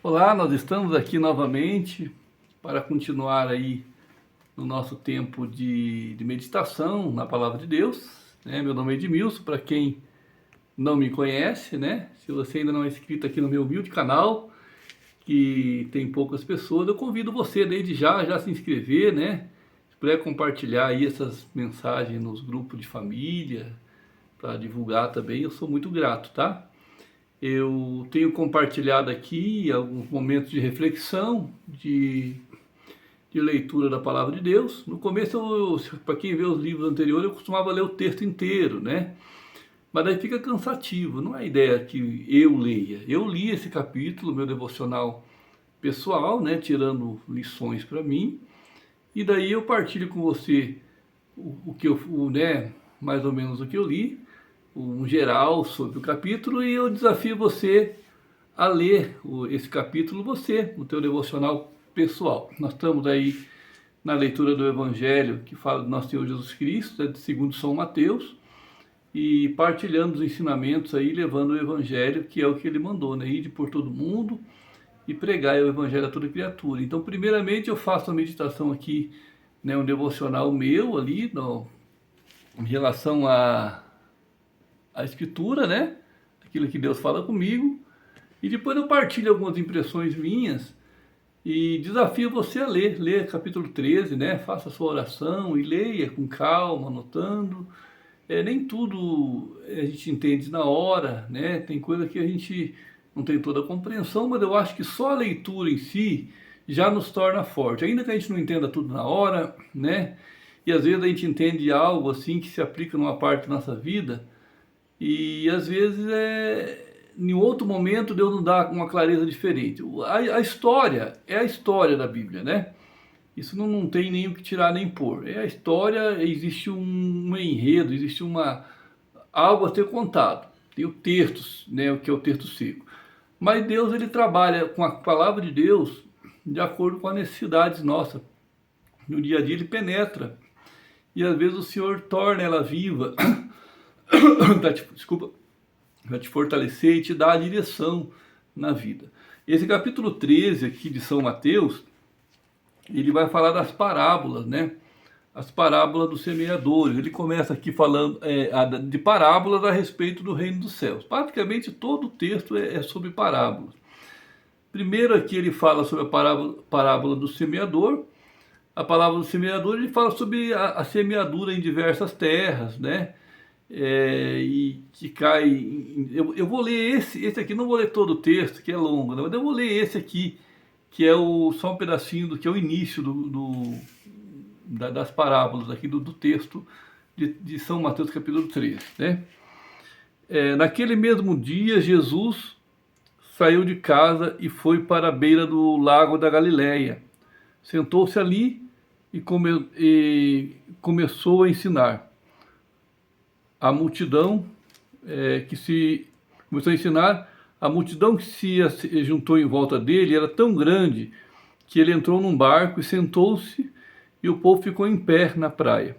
Olá, nós estamos aqui novamente para continuar aí no nosso tempo de meditação na Palavra de Deus, né? Meu nome é Edmilson, para quem não me conhece, né? Se você ainda não é inscrito aqui no meu humilde canal, que tem poucas pessoas, eu convido você desde já a se inscrever, né? Se puder compartilhar aí essas mensagens nos grupos de família, para divulgar também, eu sou muito grato, tá? Eu tenho compartilhado aqui alguns momentos de reflexão, de leitura da Palavra de Deus. No começo, para quem vê os livros anteriores, eu costumava ler o texto inteiro, né? Mas daí fica cansativo, não é a ideia que eu leia. Eu li esse capítulo, meu devocional pessoal, né? Tirando lições para mim. E daí eu partilho com você o que eu, né? Mais ou menos o que eu li, um geral sobre o capítulo, e eu desafio você a ler esse capítulo, você, o teu devocional pessoal. Nós estamos aí na leitura do Evangelho que fala do nosso Senhor Jesus Cristo, segundo São Mateus, e partilhando os ensinamentos aí, levando o Evangelho, que é o que ele mandou, né? Ir por todo mundo e pregar o Evangelho a toda criatura. Então, primeiramente, eu faço a meditação aqui, né, um devocional meu ali, em relação à Escritura, né? Aquilo que Deus fala comigo. E depois eu partilho algumas impressões minhas e desafio você a ler capítulo 13, né? Faça a sua oração e leia com calma, anotando. Nem tudo a gente entende na hora, né? Tem coisa que a gente não tem toda a compreensão, mas eu acho que só a leitura em si já nos torna forte. Ainda que a gente não entenda tudo na hora, né? E às vezes a gente entende algo assim que se aplica numa parte da nossa vida e às vezes em outro momento Deus nos dá uma clareza diferente. A história é a história da Bíblia, né? Isso não tem nem o que tirar nem pôr. É a história, existe um enredo, existe algo a ser contado. Tem o texto, né, o que é o texto seco. Mas Deus, ele trabalha com a palavra de Deus de acordo com as necessidades nossas. No dia a dia ele penetra. E às vezes o Senhor torna ela viva, desculpa, para te fortalecer e te dar a direção na vida. Esse capítulo 13 aqui de São Mateus, ele vai falar das parábolas, né? As parábolas dos semeadores. Ele começa aqui falando de parábolas a respeito do reino dos céus. Praticamente todo o texto é sobre parábolas. Primeiro aqui ele fala sobre a parábola do semeador. A palavra do semeador, ele fala sobre a semeadura em diversas terras, né? E que cai. Eu vou ler esse aqui, não vou ler todo o texto, que é longo, não, mas eu vou ler esse aqui, que é só um pedacinho do que é o início das parábolas aqui do texto de São Mateus capítulo 13, né? Naquele mesmo dia, Jesus saiu de casa e foi para a beira do lago da Galileia. Sentou-se ali e começou a ensinar. A multidão começou a ensinar, a multidão que se juntou em volta dele era tão grande que ele entrou num barco e sentou-se e o povo ficou em pé na praia.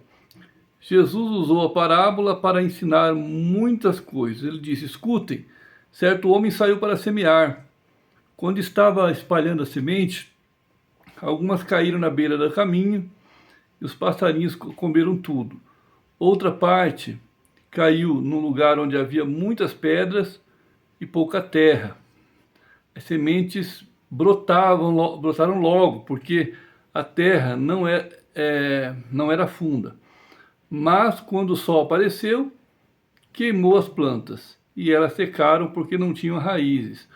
Jesus usou a parábola para ensinar muitas coisas. Ele disse: escutem, certo homem saiu para semear. Quando estava espalhando a semente, algumas caíram na beira do caminho e os passarinhos comeram tudo. Outra parte caiu num lugar onde havia muitas pedras e pouca terra. As sementes brotaram logo, porque a terra não era funda. Mas quando o sol apareceu, queimou as plantas e elas secaram porque não tinham raízes.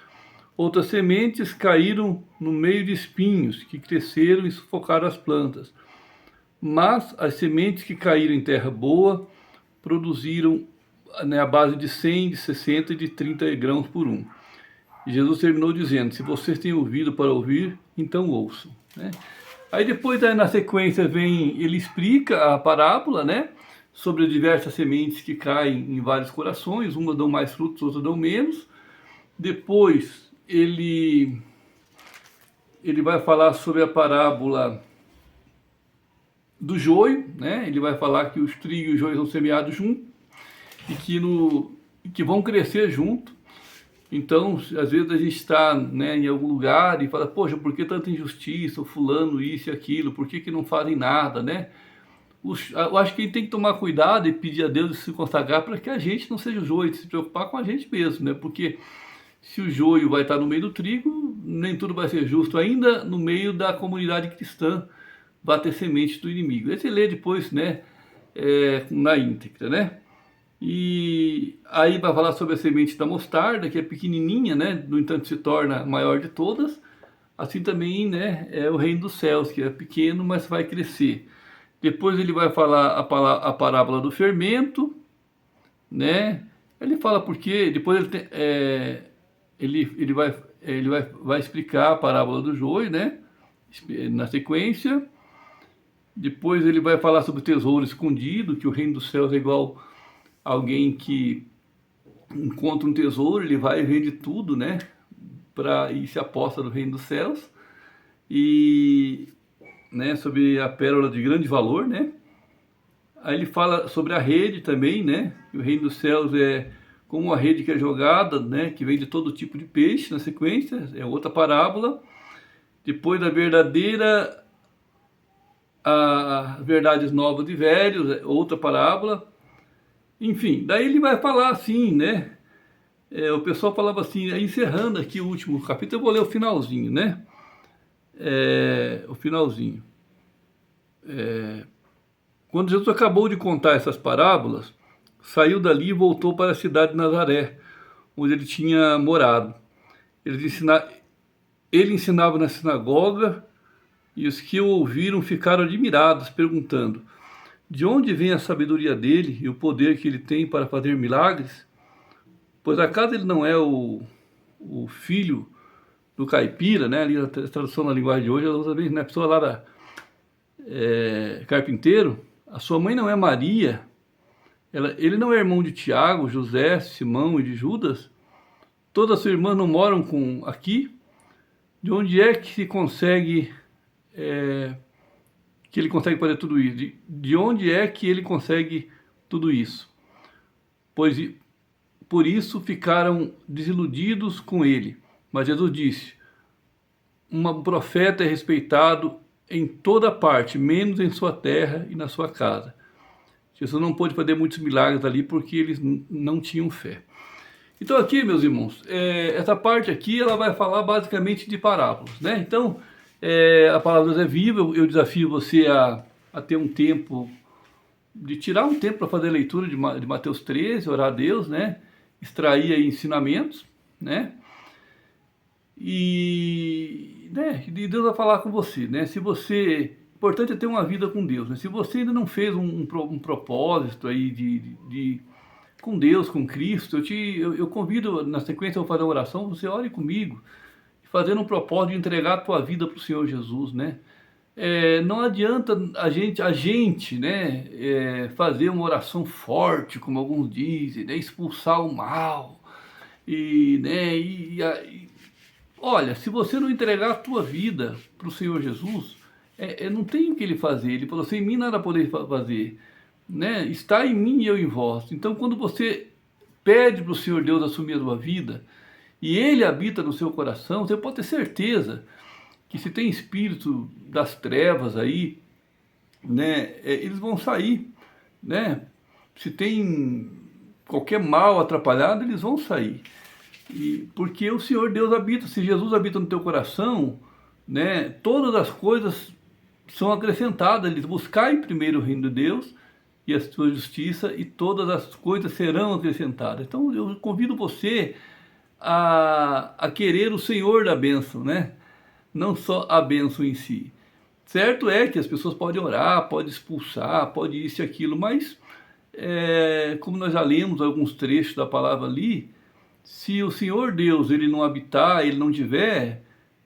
Outras sementes caíram no meio de espinhos que cresceram e sufocaram as plantas. Mas as sementes que caíram em terra boa produziram, né, a base de 100, de 60 e de 30 grãos por um. E Jesus terminou dizendo: se vocês têm ouvido para ouvir, então ouçam, né? Aí depois, na sequência, ele explica a parábola, né, sobre as diversas sementes que caem em vários corações, umas dão mais frutos, outras dão menos. Depois ele vai falar sobre a parábola do joio, né? Ele vai falar que os trigos e os joios são semeados juntos e que vão crescer junto. Então, às vezes a gente está, né, em algum lugar e fala, poxa, por que tanta injustiça, o fulano isso e aquilo, por que que não fazem nada, né? Eu acho que a gente tem que tomar cuidado e pedir a Deus e se consagrar para que a gente não seja o joio, se preocupar com a gente mesmo, né? Porque se o joio vai estar no meio do trigo, nem tudo vai ser justo. Ainda no meio da comunidade cristã vai ter semente do inimigo. Esse lê depois, né, na íntegra, né? E aí vai falar sobre a semente da mostarda, que é pequenininha, né? No entanto se torna a maior de todas. Assim também, né, é o reino dos céus, que é pequeno, mas vai crescer. Depois ele vai falar a parábola do fermento, né? Ele fala por quê, depois vai explicar a parábola do joio, né? Na sequência. Depois ele vai falar sobre o tesouro escondido, que o reino dos céus é igual a alguém que encontra um tesouro, ele vai e vende tudo, né? E se aposta no reino dos céus. E, né, sobre a pérola de grande valor, né? Aí ele fala sobre a rede também, né? Que o reino dos céus é como uma rede que é jogada, né? Que vem de todo tipo de peixe na sequência, é outra parábola. Depois da verdadeira, a verdades novas e velhos, é outra parábola. Enfim, daí ele vai falar assim, né? O pessoal falava assim, encerrando aqui o último capítulo, eu vou ler o finalzinho, né? O finalzinho. Quando Jesus acabou de contar essas parábolas, saiu dali e voltou para a cidade de Nazaré, onde ele tinha morado. Ele ensinava na sinagoga e os que o ouviram ficaram admirados, perguntando: de onde vem a sabedoria dele e o poder que ele tem para fazer milagres? Pois acaso ele não é o filho do caipira, né? Ali a tradução na linguagem de hoje, ela usa bem, né? A pessoa lá carpinteiro. A sua mãe não é Maria? Ele não é irmão de Tiago, José, Simão e de Judas? Todas as suas irmãs não moram aqui? De onde é que se consegue, que ele consegue fazer tudo isso? De onde é que ele consegue tudo isso? Pois por isso ficaram desiludidos com ele. Mas Jesus disse: um profeta é respeitado em toda parte, menos em sua terra e na sua casa. Jesus não pôde fazer muitos milagres ali porque eles não tinham fé. Então aqui, meus irmãos, essa parte aqui ela vai falar basicamente de parábolas, né? Então, a palavra de Deus é viva, eu desafio você a ter um tempo, de tirar um tempo para fazer a leitura de Mateus 13, orar a Deus, né? Extrair aí ensinamentos, né? E, né, Deus vai falar com você, né? Se você, o importante é ter uma vida com Deus, né? Se você ainda não fez um propósito aí com Deus, com Cristo, eu convido, na sequência eu vou fazer uma oração, você ore comigo, fazendo um propósito de entregar a tua vida para o Senhor Jesus, né? Não adianta a gente, né, fazer uma oração forte, como alguns dizem, né, expulsar o mal, olha, se você não entregar a tua vida para o Senhor Jesus, não tem o que ele fazer. Ele falou assim, em mim nada poder fazer, né? Está em mim e eu em vós. Então, quando você pede para o Senhor Deus assumir a sua vida e Ele habita no seu coração, você pode ter certeza que se tem espírito das trevas aí, né? Eles vão sair, né? Se tem qualquer mal atrapalhado, eles vão sair. Porque o Senhor Deus habita, se Jesus habita no teu coração, né, todas as coisas são acrescentadas. Eles buscai primeiro o reino de Deus e a sua justiça, e todas as coisas serão acrescentadas. Então eu convido você a querer o Senhor da bênção, né? Não só a bênção em si. Certo é que as pessoas podem orar, podem expulsar, pode isso e aquilo, mas como nós já lemos alguns trechos da palavra ali, se o Senhor Deus ele não habitar, ele não tiver,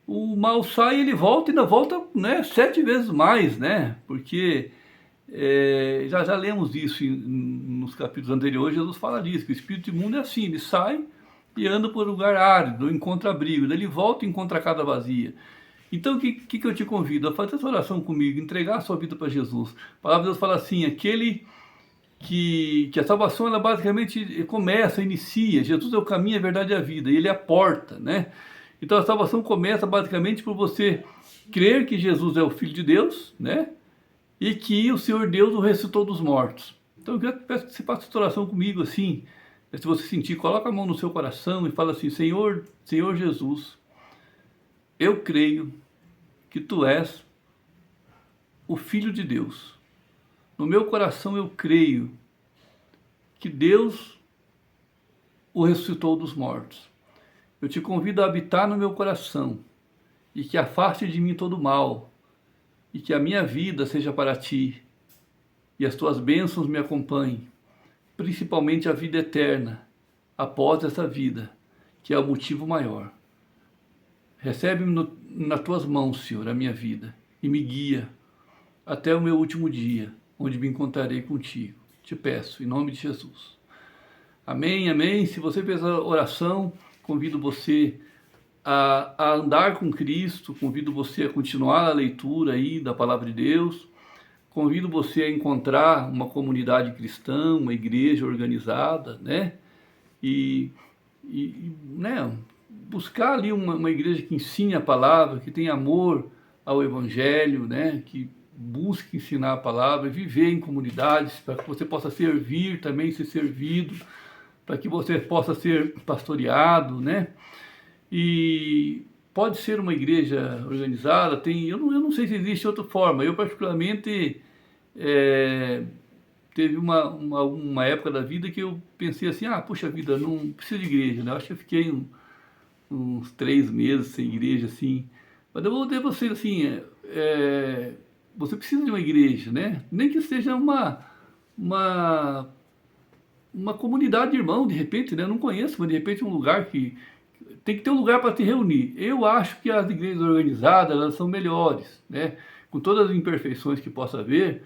o mal sai e ele volta, e ainda volta, né, 7 vezes mais, né? Porque já lemos isso nos capítulos anteriores. Jesus fala disso, que o espírito imundo é assim, ele sai e anda por lugar árido, encontra abrigo, daí ele volta e encontra a casa vazia. Então o que eu te convido? A fazer essa oração comigo, entregar a sua vida para Jesus. A palavra de Deus fala assim, aquele que a salvação, ela basicamente inicia. Jesus é o caminho, a verdade e a vida, e ele é a porta, né? Então a salvação começa basicamente por você crer que Jesus é o Filho de Deus, né? E que o Senhor Deus o ressuscitou dos mortos. Então eu peço que você faça essa oração comigo assim. Se você sentir, coloca a mão no seu coração e fala assim: Senhor, Senhor Jesus, eu creio que Tu és o Filho de Deus. No meu coração eu creio que Deus o ressuscitou dos mortos. Eu te convido a habitar no meu coração e que afaste de mim todo mal e que a minha vida seja para Ti e as Tuas bênçãos me acompanhem, principalmente a vida eterna após essa vida, que é o motivo maior. Recebe-me nas Tuas mãos, Senhor, a minha vida e me guia até o meu último dia, onde me encontrarei contigo. Te peço, em nome de Jesus. Amém, amém. Se você fez a oração, convido você a andar com Cristo, convido você a continuar a leitura aí da Palavra de Deus, convido você a encontrar uma comunidade cristã, uma igreja organizada, né? Né, buscar ali uma igreja que ensine a palavra, que tenha amor ao Evangelho, né? Que busque ensinar a palavra, viver em comunidades, para que você possa servir também, ser servido, para que você possa ser pastoreado, né? E pode ser uma igreja organizada, eu não sei se existe outra forma. Eu particularmente teve uma época da vida que eu pensei assim, puxa vida, não preciso de igreja, né? Eu acho que eu fiquei uns 3 meses sem igreja, assim. Mas eu vou dizer pra vocês assim, você precisa de uma igreja, né? Nem que seja uma comunidade de irmão, de repente, né? Eu não conheço, mas de repente um lugar que tem que ter um lugar para te reunir. Eu acho que as igrejas organizadas, elas são melhores, né? Com todas as imperfeições que possa haver,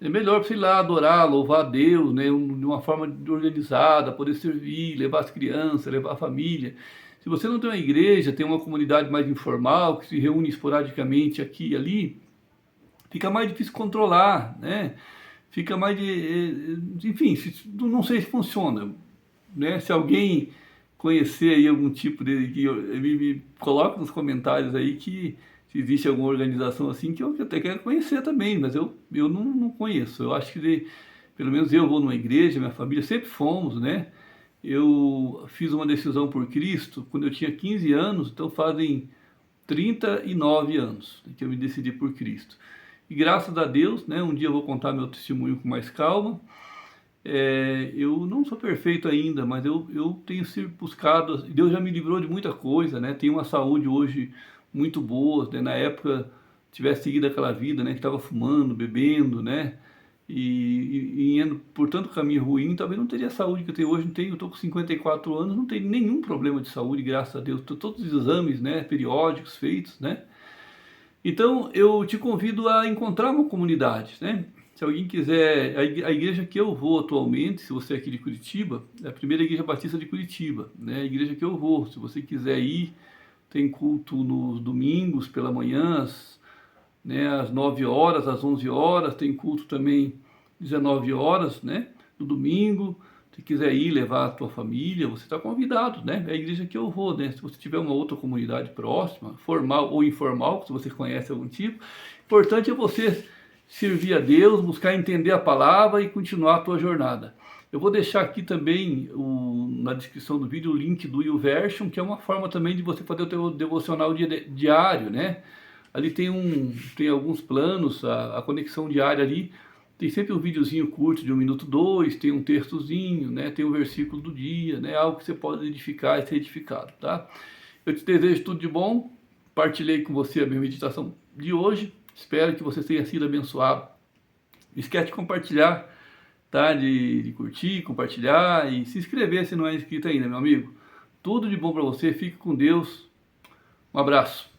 é melhor você ir lá adorar, louvar a Deus, né? De uma forma organizada, poder servir, levar as crianças, levar a família. Se você não tem uma igreja, tem uma comunidade mais informal, que se reúne esporadicamente aqui e ali, fica mais difícil controlar, né? Fica mais enfim, não sei se funciona, né? Se alguém conhecer aí algum tipo me coloca nos comentários aí que se existe alguma organização assim que eu até quero conhecer também, mas eu não conheço. Eu acho que pelo menos eu vou numa igreja, minha família sempre fomos, né? Eu fiz uma decisão por Cristo quando eu tinha 15 anos, então fazem 39 anos que eu me decidi por Cristo. E graças a Deus, né, um dia eu vou contar meu testemunho com mais calma. Eu não sou perfeito ainda, mas eu tenho sido buscado, Deus já me livrou de muita coisa, né? Tenho uma saúde hoje muito boa, né? Na época tivesse seguido aquela vida, né, que estava fumando, bebendo, né? E indo por tanto caminho ruim, talvez não teria a saúde que eu tenho hoje. Não tenho, eu estou com 54 anos, não tenho nenhum problema de saúde, graças a Deus. Todos os exames, né, periódicos feitos, né? Então, eu te convido a encontrar uma comunidade, né? Se alguém quiser, a igreja que eu vou atualmente, se você é aqui de Curitiba, é a primeira igreja batista de Curitiba, né? A igreja que eu vou, se você quiser ir, tem culto nos domingos pela manhã, né, às 9 horas, às 11 horas, tem culto também 19 horas, né, no domingo. Se quiser ir levar a tua família, você está convidado, né? É a igreja que eu vou, né? Se você tiver uma outra comunidade próxima, formal ou informal, se você conhece algum tipo, importante é você servir a Deus, buscar entender a palavra e continuar a tua jornada. Eu vou deixar aqui também na descrição do vídeo o link do YouVersion, que é uma forma também de você fazer o teu devocional diário, né? Ali tem alguns planos, a conexão diária ali. Tem sempre um videozinho curto de 1 minuto 2, tem um textozinho, né? Tem um versículo do dia, né? Algo que você pode edificar e ser edificado, tá? Eu te desejo tudo de bom. Partilhei com você a minha meditação de hoje. Espero que você tenha sido abençoado. Não esquece de compartilhar, tá? De curtir, compartilhar e se inscrever se não é inscrito ainda, meu amigo. Tudo de bom para você. Fique com Deus. Um abraço.